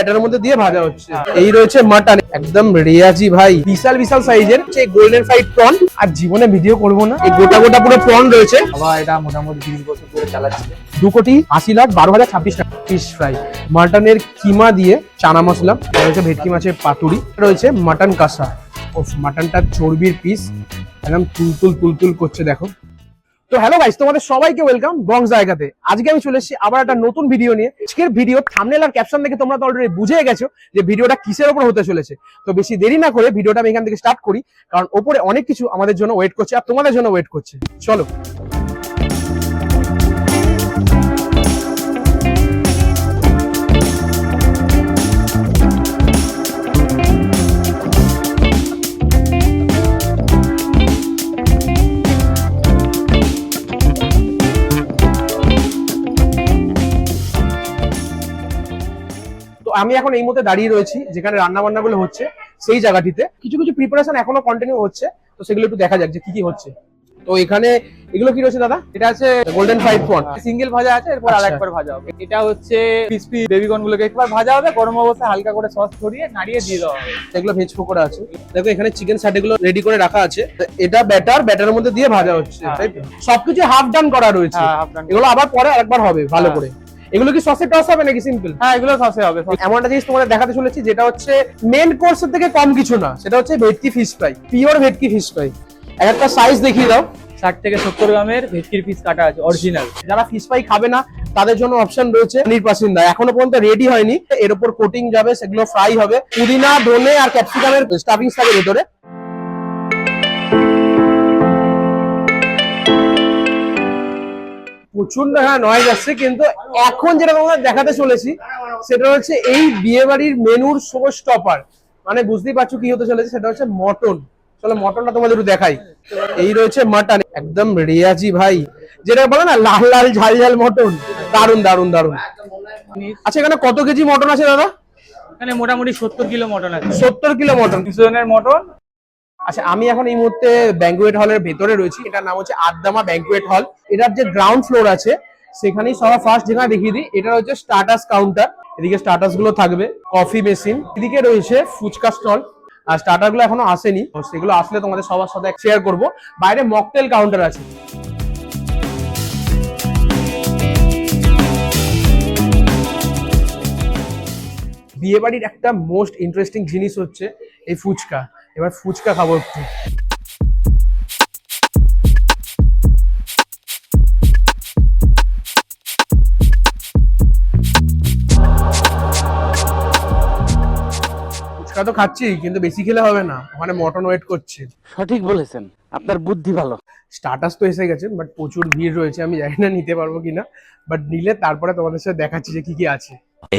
এটার মধ্যে দিয়ে ভাজা হচ্ছে। এই রয়েছে মাটন, একদম রেয়াজি ভাই, বিশাল বিশাল সাইজের গোল্ডেন ফ্রাইড প্রন। আর জীবনে ভিডিও করবো না, এই গোটা গোটা পুরো প্রন রয়েছে। বাবা এটা মোটামুটি 20 বছর ধরে চালাচ্ছে। 2,80,12,026 টাকা ফিশ ফ্রাই। মাটনের কিমা দিয়ে চানা মশলা রয়েছে, ভেটকি মাছের পাতুরি রয়েছে, মাটন কষা। ও মাটনটা চর্বির পিস, একদম তুলতুল তুলতুল করছে দেখো। তো হ্যালো গাইস, তোমাদের সবাইকে ওয়েলকাম বং জায়গাতে। আজকে আমি চলে এসেছি আবার একটা নতুন ভিডিও নিয়ে। আজকের ভিডিও থাম্বনেল আর ক্যাপশন দেখে তোমরা তো অলরেডি বুঝে গেছো যে ভিডিওটা কিসের উপর হতে চলেছে। তো বেশি দেরি না করে ভিডিওটা আমি এখান থেকে স্টার্ট করি, কারণ ওপরে অনেক কিছু আমাদের জন্য ওয়েট করছে আর তোমাদের জন্য ওয়েট করছে। চলো। আমি এখন এই মুহূর্তে দাঁড়িয়ে রয়েছি যেখানে রান্না বান্না গুলো হচ্ছে, সেই জায়গাটিতে কিছু কিছু প্রিপারেশন এখনো কন্টিনিউ হচ্ছে। তো সেগুলো একটু দেখা যাক যে কি কি হচ্ছে। তো এখানে এগুলো কি রয়েছে দাদা? এটা আছে গোল্ডেন ফ্রাইড প্রন, সিঙ্গেল ভাজা আছে, এরপর আরেকবার ভাজা হবে। এটা হচ্ছে ক্রিসপি বেবিকর্ন গুলোকে একবার ভাজা হবে, গরম অবস্থায় হালকা করে সস ছড়িয়ে নাড়িয়ে দিয়ে দেওয়া হবে। এগুলো ভেজ পকোড়া আছে। দেখো এখানে চিকেন স্যাট গুলো রেডি করে রাখা আছে। এটা ব্যাটারের মধ্যে দিয়ে ভাজা হচ্ছে, তাই তো? সবকিছু হাফ ডান করা রয়েছে। এগুলো আবার পরে আরেকবার হবে ভালো করে। এগুলো কি সসে টস হবে নাকি সিম্পল? হ্যাঁ, এগুলো সসে হবে। এমন একটা জিনিস তোমাদের দেখাতে চলেছি যেটা হচ্ছে মেন কোর্সের থেকে কম কিছু না, সেটা হচ্ছে ভেটকি ফিশ ফ্রাই, পিওর ভেটকি ফিশ ফ্রাই। একটা সাইজ দেখিয়ে দাও। 60 থেকে 70 গ্রামের ভেটকির পিস কাটা আছে অরিজিনাল। যারা ফিশ ফ্রাই খাবে না তাদের জন্য অপশন রয়েছে পনির পাসিন্দা, এখনো পর্যন্ত রেডি হয়নি। এর উপর কোটিং যাবে, সেগুলো ফ্রাই হবে। পুদিনা, ধনে আর ক্যাপসিকামের স্টাফিংস থাকে ভেতরে। প্রচন্ড নয়েজ আসছে, কিন্তু এখন যেটা তোমাদের দেখাতে চলেছি সেটা হচ্ছে এই বিয়ে বাড়ির মেনুর শো স্টপার। মানে বুঝতেই পারছো কি হতে চলেছে, সেটা হচ্ছে মটন। চলো মটনটা তোমাদের একটু দেখাই। এই রয়েছে মাটন, একদম রেয়াজি ভাই, যেটা বলে না লাল লাল ঝাল ঝাল মটন। দারুন দারুন দারুন। আচ্ছা এখানে কত কেজি মটন আছে দাদা? এখানে মোটামুটি 70 কিলো মটন আছে। 70 কিলো মটন, 200 জনের মটন। আচ্ছা আমি এখন এই মুহূর্তে ব্যাঙ্কুয়েট হলের ভেতরে রয়েছি। এটার নাম হচ্ছে আদ্দামা ব্যাঙ্কুয়েট হল। এটার যে গ্রাউন্ড ফ্লোর আছে সেখানেই সবার ফার্স্ট যেখানে দেখিয়ে দিই, এটা হচ্ছে স্টার্টাস কাউন্টার। এদিকে স্টার্টাস গুলো থাকবে, কফি মেশিন, এদিকে রয়েছে ফুচকা স্টল। আর স্টার্টার গুলো এখনো আসেনি, সেগুলো আসলে তোমাদের সবার সাথে শেয়ার করব। বাইরে মকটেল কাউন্টার আছে। বিয়ে বাড়ির একটা মোস্ট ইন্টারেস্টিং জিনিস হচ্ছে এই ফুচকা। এবার ফুচকা খাবো একটু। ফুচকা তো খাচ্ছি, কিন্তু বেশি খেলে হবে না, ওখানে মটন ওয়েট করছে। সঠিক বলেছেন, আপনার বুদ্ধি ভালো। স্টার্টাস তো এসে গেছে, বাট প্রচুর ভিড় রয়েছে, আমি জানি না নিতে পারবো কিনা। বাট নিলে তারপরে তোমাদের সাথে দেখাচ্ছি যে কি কি আছে।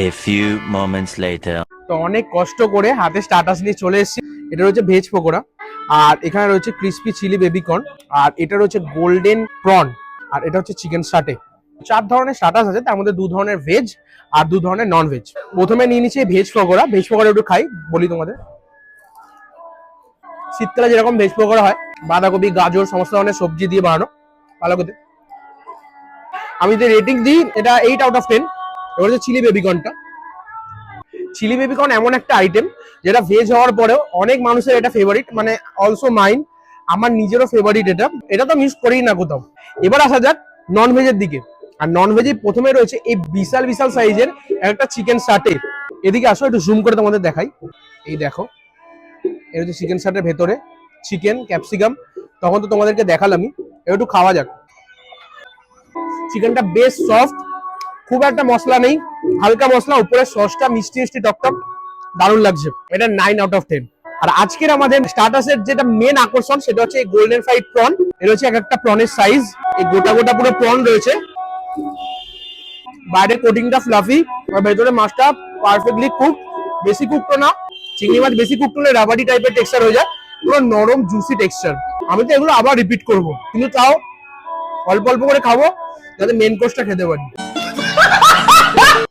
A few moments later. তো অনেক কষ্ট করে হাতে স্টার্টাস নিয়ে চলে এসেছি। এটা রয়েছে ভেজ পকোড়া, আর এখানে রয়েছে ক্রিসপি চিলি বেবিকর্ন, আর এটা রয়েছে গোল্ডেন প্রন, আর এটা হচ্ছে চিকেন সাটে। 4 ধরনের স্টার্টাস আছে, তার মধ্যে 2 ধরনের ভেজ আর 2 ধরনের নন ভেজ। প্রথমে নিয়ে নিচ্ছি ভেজ পকোড়া। ভেজ পকোড়া একটু খাই, বলি তোমাদের। শীতকালে যেরকম ভেজ পকোড়া হয়, বাঁধাকপি, গাজর, সমস্ত ধরনের সবজি দিয়ে বানানো, ভালো করে। আমি যে রেটিং দিই এটা 8 আউট অফ 10। এবার হচ্ছে চিলি বেবিকর্নটা। চিলি বেবিকর্ন এমন একটা আইটেম যেটা ভেজ হওয়ার পরেও অনেক মানুষের এটা ফেভারিট, মানে অলসো মাইন, আমার নিজেরও ফেভারিট। এটা তো মিস করেই না কোথাও। এবার আসা যাক নন ভেজের দিকে। আর নন ভেজে প্রথমে রয়েছে এই বিশাল বিশাল সাইজের একটা চিকেন সাটে। এদিকে আসো, একটু জুম করে তোমাদের দেখাই। এই দেখো, এটা হচ্ছে চিকেন সাটের ভেতরে চিকেন, ক্যাপসিকাম, তখন তো তোমাদেরকে দেখালামই। এবার একটু খাওয়া যাক। চিকেনটা বেশ সফট, খুব একটা মশলা নেই, হালকা মশলা, উপরে সসটা মিষ্টি মিষ্টি টকটক, দারুণ লাগছে। এটা 9 আউট অফ 10। আর আজকের আমাদের স্টার্টাসের যেটা মেন আকর্ষণ সেটা হচ্ছে এই গোল্ডেন ফ্রাইড প্রন। এর হচ্ছে এক একটা প্রনের সাইজ, এই গোটা গোটা পুরো প্রন রয়েছে। বাইরের কোটিংটা ফ্লাফি, আর ভেতরে মাছটা পারফেক্টলি কুক। বেশি কুক তো না, চিংড়ি মাছ বেশি কুক করলে রাবারি টাইপের টেক্সচার হয়ে যায়, পুরো নরম জুসি টেক্সচার। আমি তো এগুলো আবার রিপিট করব, কিন্তু তাও অল্প অল্প করে খাবো যাতে মেন কোর্সটা খেতে পারি।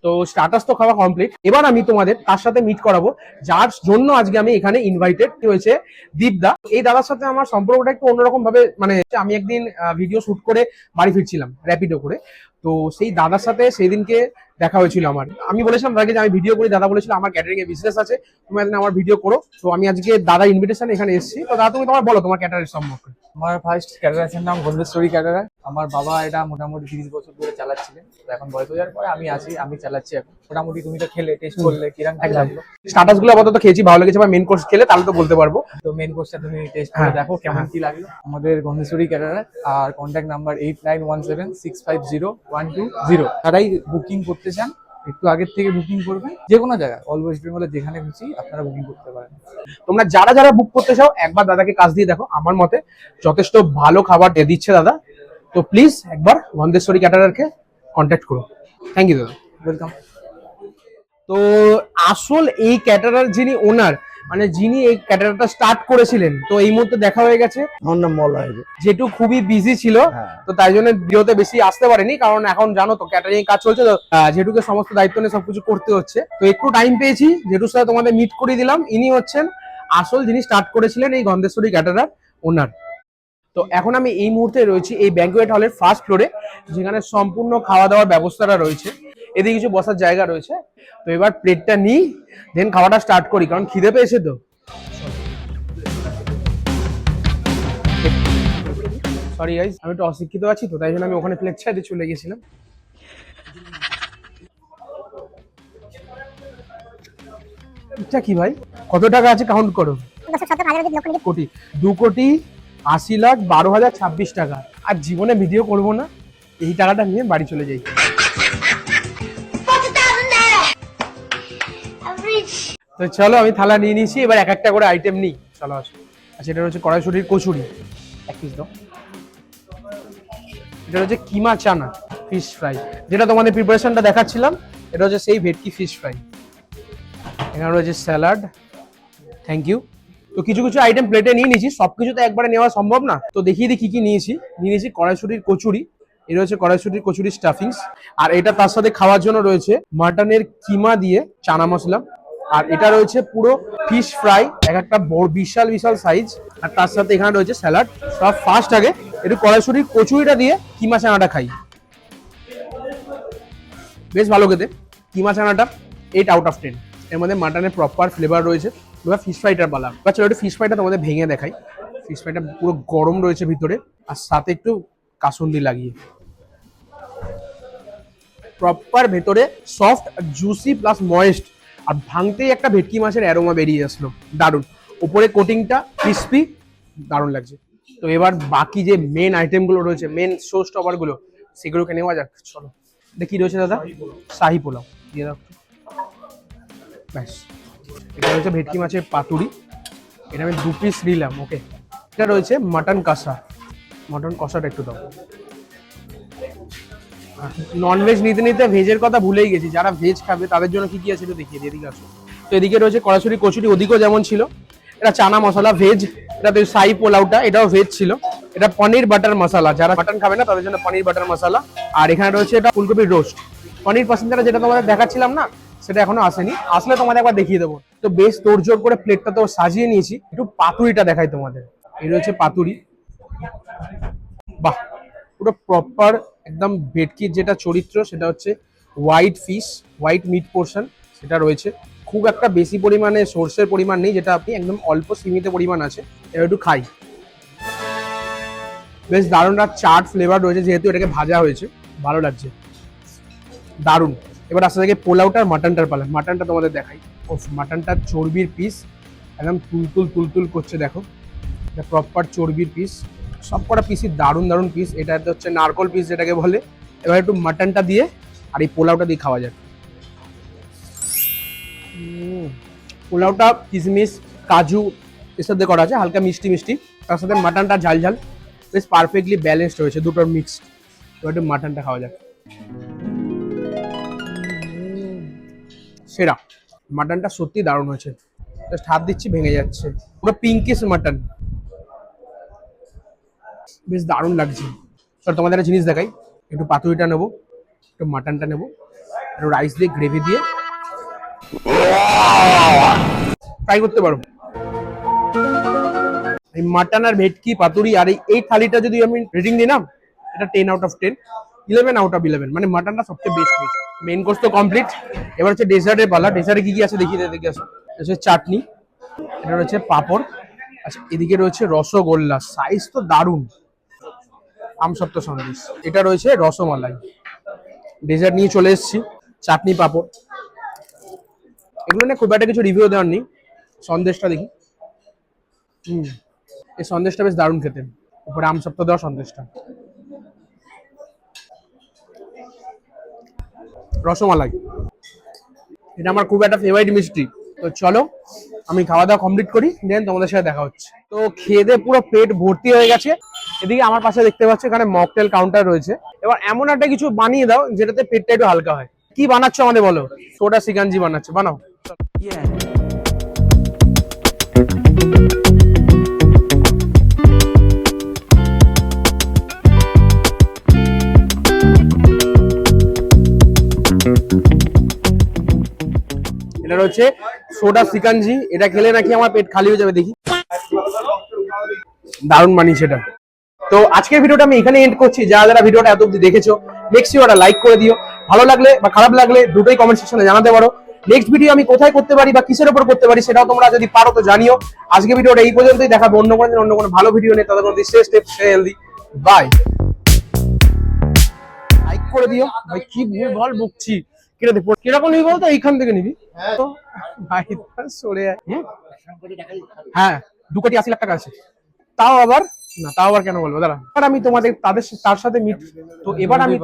তো স্টার্টাস তো খাওয়া কমপ্লিট। এবার আমি তোমাদের তার সাথে মিট করাবো যার জন্য আজকে আমি এখানে ইনভাইটেড হয়েছে, দীপদা। এই দাদার সাথে আমার সম্পর্কটা একটু অন্যরকম ভাবে, মানে আমি একদিন ভিডিও শুট করে বাড়ি ফিরছিলাম র্যাপিডো করে। তো সেই দাদার সাথে সেই দিনকে দেখা হয়েছিল আমার। আমি বলেছিলাম তাকে যে আমি ভিডিও করি, দাদা বলেছিল আমার ক্যাটারিং এর বিজনেস আছে, তুমি একদিন আমার ভিডিও করো। তো আমি আজকে দাদা ইনভিটেশন এখানে এসেছি। তো দাদা তুমি তোমার বলো তোমার ক্যাটারিং সম্পর্কে। আমার ফার্স্ট ক্যাটারার্সের নাম গন্ধেশ্বরী ক্যাটারার। আমার বাবা এটা মোটামুটি 30 বছর ধরে চালাচ্ছিলেন। তো এখন বয়স হয়ে যাওয়ার পরে আমি চালাচ্ছি এখন। মোটামুটি তুমি তো খেলে টেস্ট করলে কিরকম কি লাগলো? স্টার্টার্স গুলো আপাতত খেয়েছি, ভালো লেগেছে। বা মেন কোর্স খেলে তাহলে তো বলতে পারবো। তো মেন কোর্সটা তুমি টেস্ট করে দেখো কেমন কি লাগলো। আমাদের গন্ধেশ্বরী ক্যাটারার আর কন্ট্যাক্ট নাম্বার 8917650120। তারাই বুকিং করতে চান একটু আগের থেকে বুকিং করবেন, যে কোনো জায়গায় অল ওয়েস্ট বেঙ্গলে যেখানে খুশি আপনারা বুকিং করতে পারেন। তোমরা যারা যারা বুক করতে চাও একবার দাদাকে কাজ দিয়ে দেখো, আমার মতে যথেষ্ট ভালো খাবার দিচ্ছে দাদা। তো প্লিজ একবার গন্ধেশ্বরী ক্যাটারারকে কন্ট্যাক্ট করো। থ্যাংক ইউ দাদা, ওয়েলকাম। তো আসল এই ক্যাটারার যিনি ওনার, মানে যিনি এই ক্যাটারারটা স্টার্ট করেছিলেন, তো এই মুহূর্তে দেখা হয়ে গেছে। আমার নাম মলয়। যেটু খুবই বিজি ছিল, হ্যাঁ। তো তাই জন্য ভিডিওতে বেশি আসতে পারেনি, কারণ এখন জানো তো ক্যাটারিং কাজ চলছে, তো যেটুকে সমস্ত দায়িত্ব নিয়ে সবকিছু করতে হচ্ছে। তো একটু টাইম পেয়েছি, যেটুর সাথে তোমাদের মিট করিয়ে দিলাম। ইনি হচ্ছেন আসল যিনি স্টার্ট করেছিলেন এই গন্ধেশ্বরী ক্যাটারার ওনার। তো এখন আমি এই মুহূর্তে রয়েছি এই ব্যাঙ্কুয়েট হলের ফার্স্ট ফ্লোরে, যেখানে সম্পূর্ণ খাওয়া দাওয়ার ব্যবস্থাটা রয়েছে। এদিকে কিছু বসার জায়গা রয়েছে। তো এবার প্লেটটা নিই, দেন খাওয়াটা স্টার্ট করি, কারণ খিদে পেয়েছে তো। সরি গাইস, আমি একটু অশিক্ষিত আছি, তো তাই জন্য আমি ওখানে প্লেট ছাড়তে চলে গেছিলাম। এটা কি ভাই, কত টাকা আছে কাউন্ট করো? কোটি, 2,80,12,026 টাকা। আর জীবনে ভিডিও করব না, এই টাকাটা নিয়ে বাড়ি চলে যাই। তো চলো, আমি থালা নিয়ে নিয়েছি, এবার এক একটা করে আইটেম নিই। চলো আসো। আচ্ছা, এটা হচ্ছে কড়াইশুটির কচুরি, এক পিস দাও। এটা হচ্ছে কিমা চানা ফিশ ফ্রাই, যেটা তোমাদের প্রিপারেশনটা দেখাচ্ছিলাম। এটা হচ্ছে সেই ভেটকি ফিশ ফ্রাই। এখানে রয়েছে স্যালাড, থ্যাংক ইউ। তো কিছু কিছু আইটেম প্লেটে নিয়ে নিয়েছি, সবকিছু তো একবারে নেওয়া সম্ভব না। তো দেখিয়ে দিই কি কি নিয়েছি। নিয়ে নিয়েছি কড়াইশুটির কচুরি, এটা হচ্ছে কড়াইশুটির কচুরি স্টাফিংস। আর এটা তার সাথে খাওয়ার জন্য রয়েছে মাটনের কিমা দিয়ে চানা মশলা। আর এটা রয়েছে পুরো ফিশ ফ্রাই, এক একটা বড় বিশাল বিশাল সাইজ। আর তার সাথে এখানে রয়েছে স্যালাড। সব ফার্স্ট আগে একটু কড়াইশুটির কচুরিটা দিয়ে কিমা চানাটা খাই, বেশ ভালো খেতে। কিমা চানাটা 8/10। এর মধ্যে মাটনের প্রপার ফ্লেভার রয়েছে। এবার ফিশ ফ্রাইটার পালা। এবার চলো একটু ফিশ ফ্রাইটা তোমাদের ভেঙে দেখাই। ফিশ ফ্রাইটা পুরো গরম রয়েছে ভিতরে, আর সাথে একটু কাসুন্দি লাগিয়ে। প্রপার ভেতরে সফট, জুসি প্লাস ময়েস্ট, আর ভাঙতেই একটা ভেটকি মাছের অ্যারোমা বেরিয়ে আসলো, দারুণ। উপরে কোটিংটা ক্রিস্পি, দারুণ লাগছে। তো এবার বাকি যে মেন আইটেমগুলো রয়েছে, মেন শো স্টপারগুলো, সেগুলোকে নেওয়া যাক। চলো, এটা কি রয়েছে দাদা? শাহি পোলাও দিয়ে দাও। ব্যাস, এটা রয়েছে ভেটকি মাছের পাতুরি, এটা আমি 2 পিস নিলাম। ওকে, এটা রয়েছে মাটন কষা, মাটন কষাটা একটু দাও। ননভেজ নিতে নিতে ভেজের কথা ভুলেই গেছি। যারা ভেজ খাবে তাদের জন্য কি কি আছে একটু দেখিয়ে দিই। এদিকে আসো। তো এদিকে রয়েছে কড়াইশুটি কচুরি, ওদিকেও যেমন ছিল। এটা চানা মশলা ভেজ, এটা তো শাহি পোলাওটা এটাও ভেজ ছিল। এটা পনির বাটার মশলা, যারা মাটন খাবে না তাদের জন্য পনির বাটার মশলা। আর এখানে রয়েছে এটা ফুলকপির রোস্ট। পনির প্যাসেঞ্জার যেটা তোমাদের দেখাচ্ছিলাম না, সেটা এখনো আসেনি, আসলে তোমাদের একবার দেখিয়ে দেবো। তো বেশ তোড়জোড় করে প্লেটটা তো সাজিয়ে নিয়েছি। একটু পাতুরিটা দেখাই তোমাদের। এই রয়েছে পাতুরি, বাহ, পুরো প্রপার একদম ভেটকির যেটা চরিত্র, সেটা হচ্ছে white fish, white meat portion, সেটা রয়েছে। খুব একটা বেশি পরিমাণে সর্ষের পরিমাণ নেই, যেটা আপনি একদম অল্প সীমিত পরিমাণ আছে। এবার একটু খাই, বেশ দারুণ। আর চাট ফ্লেভার রয়েছে, যেহেতু এটাকে ভাজা হয়েছে, ভালো লাগছে, দারুণ। এবার আসতে থেকে পোলাওটার মাটনটার পালা। মাটনটা তোমাদের দেখাই। ও, মাটনটার চর্বির পিস একদম তুলতুল তুলতুল করছে, দেখো। এটা প্রপার চর্বির পিস, সব কটা পিসই দারুণ দারুণ পিস। এটা হচ্ছে নারকল পিস যেটাকে বলে। এবার একটু মাটনটা দিয়ে আর এই পোলাওটা দিয়ে খাওয়া যায়। পোলাওটা কিশমিশ কাজু এসব দিয়ে করা আছে, হালকা মিষ্টি মিষ্টি, তার সাথে মাটনটা ঝাল ঝাল, বেশ পারফেক্টলি ব্যালেন্সড হয়েছে, দুটোর মিক্সড। এবার একটু মাটনটা খাওয়া যাক। সেরা, মাটনটা সত্যি দারুণ হয়েছে। জাস্ট হাত দিচ্ছি ভেঙে যাচ্ছে, পুরো পিঙ্কিশ মাটন, বেশ দারুণ লাগছে। স্যার তোমাদের একটা জিনিস দেখাই, একটু পাতুরিটা নেবো, একটু মাটনটা নেবো, একটু রাইস দিয়ে গ্রেভি দিয়ে ট্রাই করতে পারো। এই মাটন আর ভেটকি পাতুরি আর এই থালিটা যদি আমি রেটিং দিই না, এটা 10/10। 11 আউট অফ 11, মানে মাটনটা সবচেয়ে বেস্ট হয়েছে। মেইন কোর্স তো কমপ্লিট, এবার হচ্ছে ডেজার্টের পালা। ডেজার্টে কি কি আছে দেখি আসো। হচ্ছে চাটনি, এটা রয়েছে পাঁপড়, আচ্ছা এদিকে রয়েছে রসগোল্লা, সাইজ তো দারুণ, আমসত্ত্ব সন্দেশ, এটা রয়েছে রসমালাই। ডেজার্ট নিয়ে চলে এসেছি, চাটনি পাঁপড়, এগুলো নিয়ে খুব একটা কিছু রিভিউ দেওয়ার নেই। সন্দেশটা দেখি, এই সন্দেশটা বেশ দারুণ খেতে, উপরে আমসত্ত্ব দেওয়া সন্দেশটা। রসমালাই, এটা আমার খুব একটা ফেভারিট মিষ্টি। তো চলো আমি খাওয়া দাওয়া কমপ্লিট করি, দেন তোমাদের সাথে দেখা হচ্ছে। তো খেয়ে দিয়ে পুরো পেট ভর্তি হয়ে গেছে। এদিকে আমার পাশে দেখতে পাচ্ছ এখানে মকটেল কাউন্টার রয়েছে। এবার এমন একটা কিছু বানিয়ে দাও যেটাতে পেটটা একটু হালকা হয়। কি বানাচ্ছ আমাদের বলো? সোডা সিকাঞ্জি বানাচ্ছে, বানাও। এটা হচ্ছে সোডা সিকাঞ্জি, এটা খেলে নাকি আমার পেট খালি হয়ে যাবে। দেখি, দারুণ বানিয়েছে এটা। তো আজকের ভিডিওটা আমি এখানে এন্ড করছি। যারা ভিডিওটা এত অব্দি দেখেছো, নেক্সট ভিডিওটা লাইক করে দিও। ভালো লাগলে বা খারাপ লাগলে দুটোই কমেন্ট সেকশনে জানাতে পারো। নেক্সট ভিডিও আমি কোথায় করতে পারি বা কিসের উপর করতে পারি সেটাও তোমরা যদি পারো তো জানিও। আজকে ভিডিওটা এই পর্যন্তই, দেখাবো অন্য কোনো ভালো ভিডিও নিয়ে। ততক্ষণ stay safe, stay healthy, bye. Like করে দিও ভাই, কি ভুল বকছি। কিরকম নিবি বলতো? এইখান থেকে নিবি তো ভাই, সরে হ্যাঁ 2 কোটি 80 লাখ টাকা আছে। তাও আবার না, তাও আবার কেন বলবো দাঁড়া। এবার আমি তোমাদের তার সাথে মিট, তো এবার আমি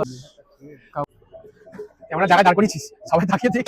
আমরা জায়গায় দাঁড় করেছিস, সবাই তাকিয়ে দেখ।